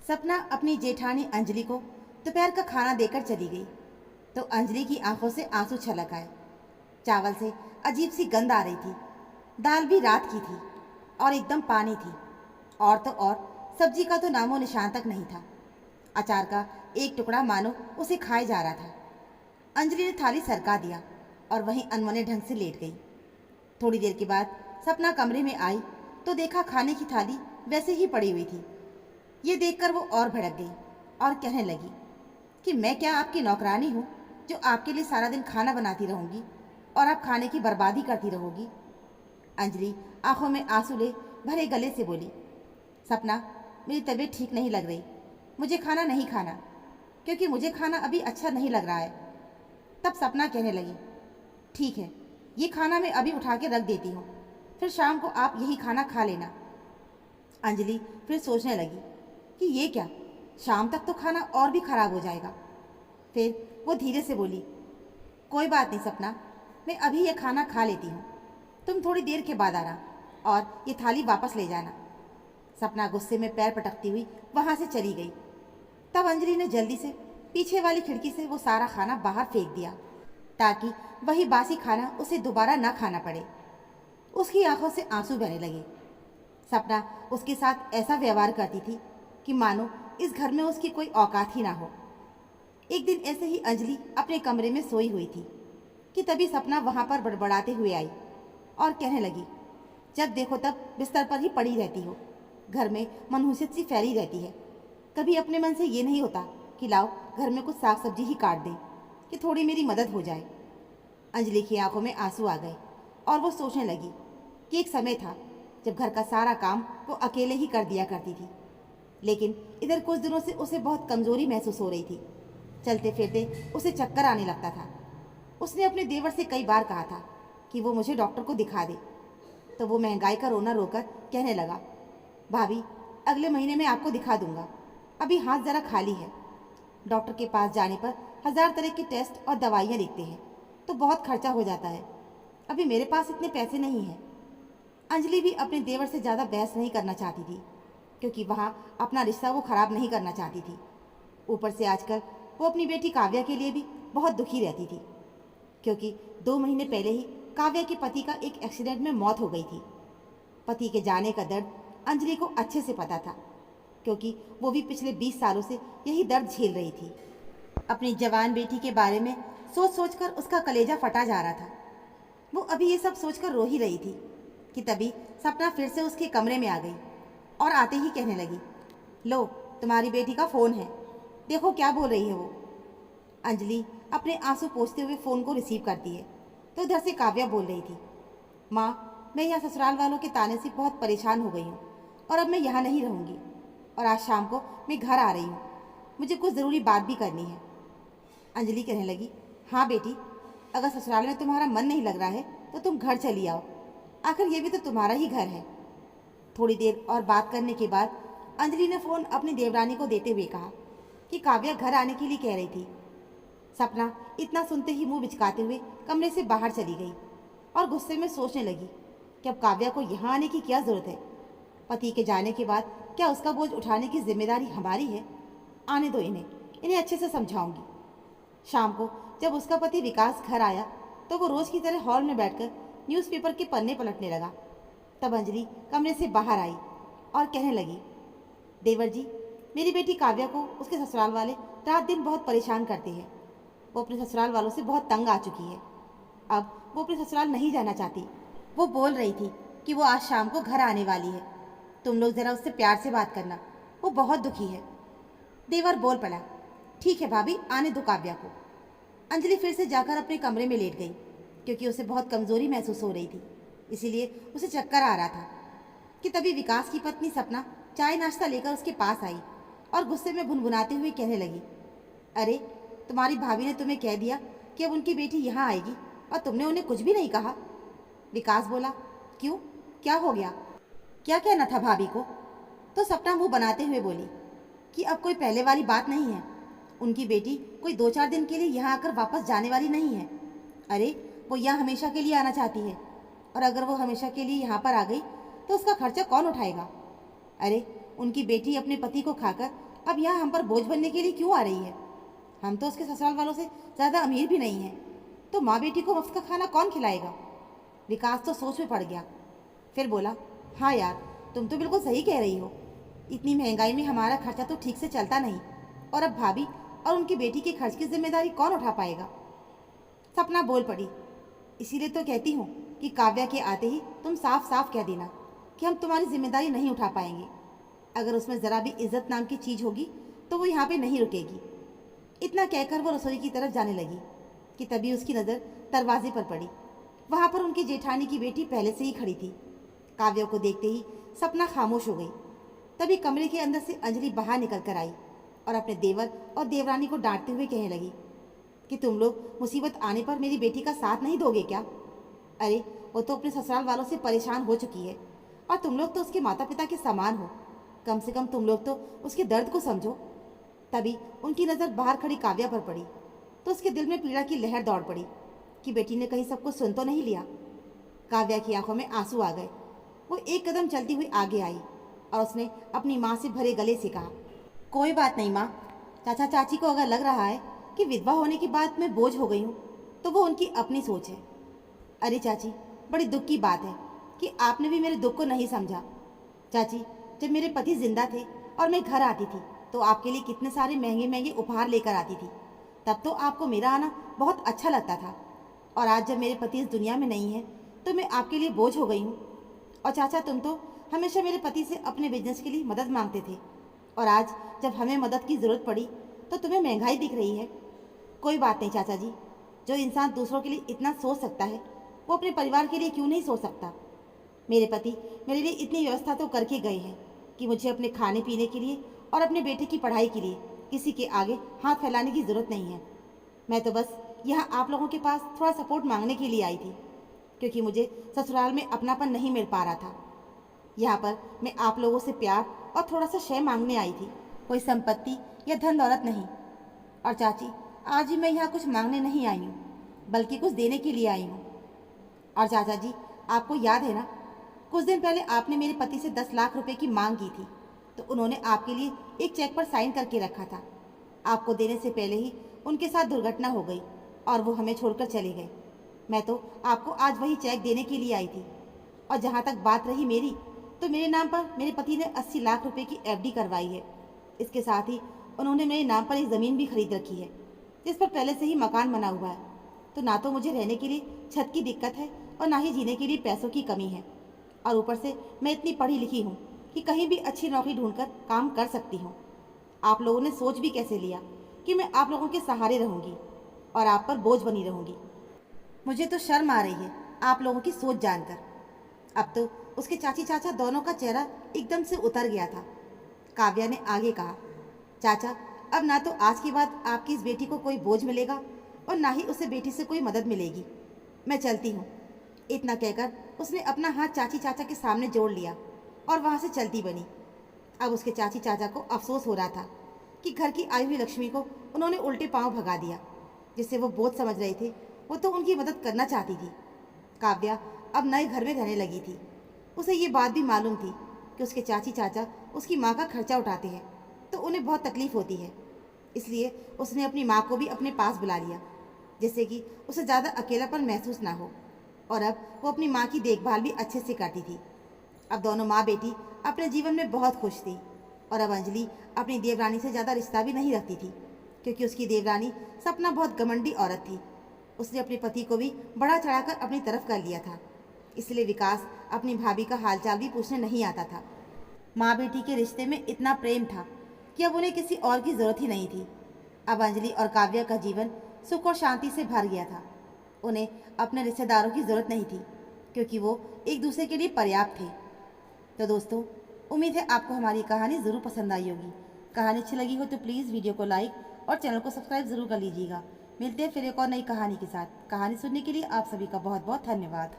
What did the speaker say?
सपना अपनी जेठानी अंजलि को दोपहर का खाना देकर चली गई तो अंजलि की आंखों से आंसू छलक आए। चावल से अजीब सी गंध आ रही थी। दाल भी रात की थी और एकदम पानी थी। और तो और सब्जी का तो नामो निशान तक नहीं था। अचार का एक टुकड़ा मानो उसे खाए जा रहा था। अंजलि ने थाली सरका दिया और वहीं अनमने ढंग से लेट गई। थोड़ी देर के बाद सपना कमरे में आई तो देखा खाने की थाली वैसे ही पड़ी हुई थी। ये देखकर वो और भड़क गई और कहने लगी कि मैं क्या आपकी नौकरानी हूँ जो आपके लिए सारा दिन खाना बनाती रहूँगी और आप खाने की बर्बादी करती रहोगी। अंजलि आंखों में आंसू ले भरे गले से बोली, सपना मेरी तबीयत ठीक नहीं लग रही, मुझे खाना नहीं खाना क्योंकि मुझे खाना अभी अच्छा नहीं लग रहा है। तब सपना कहने लगी, ठीक है, ये खाना मैं अभी उठा के रख देती हूँ, फिर शाम को आप यही खाना खा लेना। अंजलि फिर सोचने लगी कि ये क्या, शाम तक तो खाना और भी खराब हो जाएगा। फिर वो धीरे से बोली, कोई बात नहीं सपना, मैं अभी ये खाना खा लेती हूँ, तुम थोड़ी देर के बाद आना और ये थाली वापस ले जाना। सपना गुस्से में पैर पटकती हुई वहाँ से चली गई। तब अंजलि ने जल्दी से पीछे वाली खिड़की से वो सारा खाना बाहर फेंक दिया ताकि वही बासी खाना उसे दोबारा ना खाना पड़े। उसकी आंखों से आंसू बहने लगे। सपना उसके साथ ऐसा व्यवहार करती थी कि मानो इस घर में उसकी कोई औकात ही ना हो। एक दिन ऐसे ही अंजलि अपने कमरे में सोई हुई थी कि तभी सपना वहाँ पर बड़बड़ाते हुए आई और कहने लगी, जब देखो तब बिस्तर पर ही पड़ी रहती हो, घर में मनहूसियत सी फैली रहती है। कभी अपने मन से ये नहीं होता कि लाओ घर में कुछ साग सब्जी ही काट दें कि थोड़ी मेरी मदद हो जाए। अंजलि की आंखों में आंसू आ गए और वो सोचने लगी कि एक समय था जब घर का सारा काम वो अकेले ही कर दिया करती थी, लेकिन इधर कुछ दिनों से उसे बहुत कमज़ोरी महसूस हो रही थी। चलते फिरते उसे चक्कर आने लगता था। उसने अपने देवर से कई बार कहा था कि वो मुझे डॉक्टर को दिखा दे, तो वो महंगाई का रोना रोकर कहने लगा, भाभी अगले महीने में आपको दिखा दूंगा, अभी हाथ ज़रा खाली है। डॉक्टर के पास जाने पर 1000 तरह के टेस्ट और दवाइयाँ लिखते हैं तो बहुत खर्चा हो जाता है, अभी मेरे पास इतने पैसे नहीं हैं। अंजलि भी अपने देवर से ज़्यादा बहस नहीं करना चाहती थी क्योंकि वहाँ अपना रिश्ता वो ख़राब नहीं करना चाहती थी। ऊपर से आजकल वो अपनी बेटी काव्या के लिए भी बहुत दुखी रहती थी क्योंकि 2 महीने पहले ही काव्या के पति का एक एक्सीडेंट में मौत हो गई थी। पति के जाने का दर्द अंजलि को अच्छे से पता था क्योंकि वो भी पिछले 20 सालों से यही दर्द झेल रही थी। अपनी जवान बेटी के बारे में सोच सोचकर उसका कलेजा फटा जा रहा था। वो अभी ये सब सोचकर रो ही रही थी कि तभी सपना फिर से उसके कमरे में आ गई और आते ही कहने लगी, लो तुम्हारी बेटी का फ़ोन है, देखो क्या बोल रही है वो। अंजलि अपने आंसू पोंछते हुए फ़ोन को रिसीव करती है तो उधर से काव्या बोल रही थी, माँ मैं यहाँ ससुराल वालों के ताने से बहुत परेशान हो गई हूँ और अब मैं यहाँ नहीं रहूँगी और आज शाम को मैं घर आ रही हूँ, मुझे कुछ ज़रूरी बात भी करनी है। अंजलि कहने लगी, हाँ बेटी, अगर ससुराल में तुम्हारा मन नहीं लग रहा है तो तुम घर चली आओ, आखिर ये भी तो तुम्हारा ही घर है। थोड़ी देर और बात करने के बाद अंजलि ने फ़ोन अपनी देवरानी को देते हुए कहा कि काव्या घर आने के लिए कह रही थी। सपना इतना सुनते ही मुंह बिचकाते हुए कमरे से बाहर चली गई और गुस्से में सोचने लगी कि अब काव्या को यहाँ आने की क्या ज़रूरत है। पति के जाने के बाद क्या उसका बोझ उठाने की जिम्मेदारी हमारी है? आने दो इन्हें, इन्हें अच्छे से समझाऊंगी। शाम को जब उसका पति विकास घर आया तो वो रोज़ की तरह हॉल में बैठकर न्यूज़पेपर के पन्ने पलटने लगा। तब अंजलि कमरे से बाहर आई और कहने लगी, देवर जी, मेरी बेटी काव्या को उसके ससुराल वाले रात दिन बहुत परेशान करते हैं। वो अपने ससुराल वालों से बहुत तंग आ चुकी है, अब वो अपने ससुराल नहीं जाना चाहती। वो बोल रही थी कि वो आज शाम को घर आने वाली है, तुम लोग ज़रा उससे प्यार से बात करना, वो बहुत दुखी है। देवर बोल पड़ा, ठीक है भाभी, आने दो काव्या को। अंजलि फिर से जाकर अपने कमरे में लेट गई क्योंकि उसे बहुत कमज़ोरी महसूस हो रही थी, इसीलिए उसे चक्कर आ रहा था कि तभी विकास की पत्नी सपना चाय नाश्ता लेकर उसके पास आई और गुस्से में भुनभुनाते हुए कहने लगी, अरे तुम्हारी भाभी ने तुम्हें कह दिया कि अब उनकी बेटी यहाँ आएगी और तुमने उन्हें कुछ भी नहीं कहा। विकास बोला, क्यों, क्या हो गया, क्या कहना था भाभी को? तो सपना मुंह बनाते हुए बोली कि अब कोई पहले वाली बात नहीं है, उनकी बेटी कोई 2-4 दिन के लिए यहाँ आकर वापस जाने वाली नहीं है। अरे वो यहाँ हमेशा के लिए आना चाहती है और अगर वो हमेशा के लिए यहाँ पर आ गई तो उसका खर्चा कौन उठाएगा? अरे उनकी बेटी अपने पति को खाकर अब यहाँ हम पर बोझ बनने के लिए क्यों आ रही है? हम तो उसके ससुराल वालों से ज़्यादा अमीर भी नहीं हैं, तो माँ बेटी को मुफ्त का खाना कौन खिलाएगा? विकास तो सोच में पड़ गया। फिर बोला, हाँ यार, तुम तो बिल्कुल सही कह रही हो। इतनी महंगाई में हमारा खर्चा तो ठीक से चलता नहीं, और अब भाभी और उनकी बेटी के खर्च की जिम्मेदारी कौन उठा पाएगा? सपना बोल पड़ी, इसीलिए तो कहती हूँ कि काव्या के आते ही तुम साफ साफ कह देना कि हम तुम्हारी जिम्मेदारी नहीं उठा पाएंगे। अगर उसमें ज़रा भी इज्जत नाम की चीज़ होगी तो वो यहाँ पे नहीं रुकेगी। इतना कहकर वो रसोई की तरफ जाने लगी कि तभी उसकी नज़र दरवाजे पर पड़ी। वहाँ पर उनकी जेठानी की बेटी पहले से ही खड़ी थी। काव्या को देखते ही सपना खामोश हो गई। तभी कमरे के अंदर से अंजलि बाहर निकल कर आई और अपने देवर और देवरानी को डांटते हुए कहने लगी कि तुम लोग मुसीबत आने पर मेरी बेटी का साथ नहीं दोगे क्या? अरे वो तो अपने ससुराल वालों से परेशान हो चुकी है, और तुम लोग तो उसके माता पिता के समान हो। कम से कम तुम लोग तो उसके दर्द को समझो। तभी उनकी नज़र बाहर खड़ी काव्या पर पड़ी तो उसके दिल में पीड़ा की लहर दौड़ पड़ी कि बेटी ने कहीं सब कुछ सुन तो नहीं लिया। काव्या की आंखों में आंसू आ गए। वो एक कदम चलती हुई आगे आई और उसने अपनी माँ से भरे गले से कहा, कोई बात नहीं माँ, चाचा चाची को अगर लग रहा है कि विधवा होने के बाद मैं बोझ हो गई हूँ तो वो उनकी अपनी सोच है। अरे चाची, बड़ी दुख की बात है कि आपने भी मेरे दुख को नहीं समझा। चाची, जब मेरे पति जिंदा थे और मैं घर आती थी तो आपके लिए कितने सारे महंगे महंगे उपहार लेकर आती थी। तब तो आपको मेरा आना बहुत अच्छा लगता था, और आज जब मेरे पति इस दुनिया में नहीं है तो मैं आपके लिए बोझ हो गई हूँ। और चाचा, तुम तो हमेशा मेरे पति से अपने बिजनेस के लिए मदद मांगते थे, और आज जब हमें मदद की ज़रूरत पड़ी तो तुम्हें महंगाई दिख रही है। कोई बात नहीं चाचा जी, जो इंसान दूसरों के लिए इतना सोच सकता है वो अपने परिवार के लिए क्यों नहीं सोच सकता? मेरे पति मेरे लिए इतनी व्यवस्था तो करके गए हैं कि मुझे अपने खाने पीने के लिए और अपने बेटे की पढ़ाई के लिए किसी के आगे हाथ फैलाने की ज़रूरत नहीं है। मैं तो बस यहाँ आप लोगों के पास थोड़ा सपोर्ट मांगने के लिए आई थी, क्योंकि मुझे ससुराल में अपनापन नहीं मिल पा रहा था। यहाँ पर मैं आप लोगों से प्यार और थोड़ा सा शय मांगने आई थी, कोई संपत्ति या धन दौलत नहीं। और चाची, आज भी मैं यहाँ कुछ मांगने नहीं आई हूँ, बल्कि कुछ देने के लिए आई हूँ। और चाचा जी, आपको याद है ना, कुछ दिन पहले आपने मेरे पति से 10 लाख रुपए की मांग की थी, तो उन्होंने आपके लिए एक चेक पर साइन करके रखा था। आपको देने से पहले ही उनके साथ दुर्घटना हो गई और वो हमें छोड़कर चले गए। मैं तो आपको आज वही चेक देने के लिए आई थी। और जहाँ तक बात रही मेरी, तो मेरे नाम पर मेरे पति ने 80 लाख रुपए की एफडी करवाई है। इसके साथ ही उन्होंने मेरे नाम पर एक ज़मीन भी खरीद रखी है, जिस पर पहले से ही मकान बना हुआ है। तो ना तो मुझे रहने के लिए छत की दिक्कत है और ना ही जीने के लिए पैसों की कमी है। और ऊपर से मैं इतनी पढ़ी लिखी हूँ कि कहीं भी अच्छी नौकरी ढूंढकर काम कर सकती हूँ। आप लोगों ने सोच भी कैसे लिया कि मैं आप लोगों के सहारे रहूँगी और आप पर बोझ बनी रहूँगी? मुझे तो शर्म आ रही है आप लोगों की सोच जानकर। अब तो उसके चाची चाचा दोनों का चेहरा एकदम से उतर गया था। काव्या ने आगे कहा, चाचा, अब ना तो आज के बाद आपकी इस बेटी को कोई बोझ मिलेगा और ना ही उसे बेटी से कोई मदद मिलेगी। मैं चलती हूँ। इतना कहकर उसने अपना हाथ चाची चाचा के सामने जोड़ लिया और वहाँ से चलती बनी। अब उसके चाची चाचा को अफसोस हो रहा था कि घर की आई हुई लक्ष्मी को उन्होंने उल्टे पांव भगा दिया। जिसे वो बोझ समझ रहे थे, वो तो उनकी मदद करना चाहती थी। काव्या अब नए घर में रहने लगी थी। उसे ये बात भी मालूम थी कि उसके चाची चाचा उसकी माँ का खर्चा उठाते हैं, तो उन्हें बहुत तकलीफ होती है। इसलिए उसने अपनी माँ को भी अपने पास बुला लिया, जिससे कि उसे ज़्यादा अकेलापन महसूस ना हो। और अब वो अपनी माँ की देखभाल भी अच्छे से करती थी। अब दोनों माँ बेटी अपने जीवन में बहुत खुश थी। और अब अंजलि अपनी देवरानी से ज़्यादा रिश्ता भी नहीं रखती थी, क्योंकि उसकी देवरानी सपना बहुत घमंडी औरत थी। उसने अपने पति को भी बढ़ा चढ़ाकर अपनी तरफ कर लिया था। इसलिए विकास अपनी भाभी का हालचाल भी पूछने नहीं आता था। माँ बेटी के रिश्ते में इतना प्रेम था कि अब उन्हें किसी और की ज़रूरत ही नहीं थी। अब अंजलि और काव्या का जीवन सुख और शांति से भर गया था। उन्हें अपने रिश्तेदारों की ज़रूरत नहीं थी, क्योंकि वो एक दूसरे के लिए पर्याप्त थे। तो दोस्तों, उम्मीद है आपको हमारी कहानी ज़रूर पसंद आई होगी। कहानी अच्छी लगी हो तो प्लीज़ वीडियो को लाइक और चैनल को सब्सक्राइब ज़रूर कर लीजिएगा। मिलते हैं फिर एक और नई कहानी के साथ। कहानी सुनने के लिए आप सभी का बहुत बहुत धन्यवाद।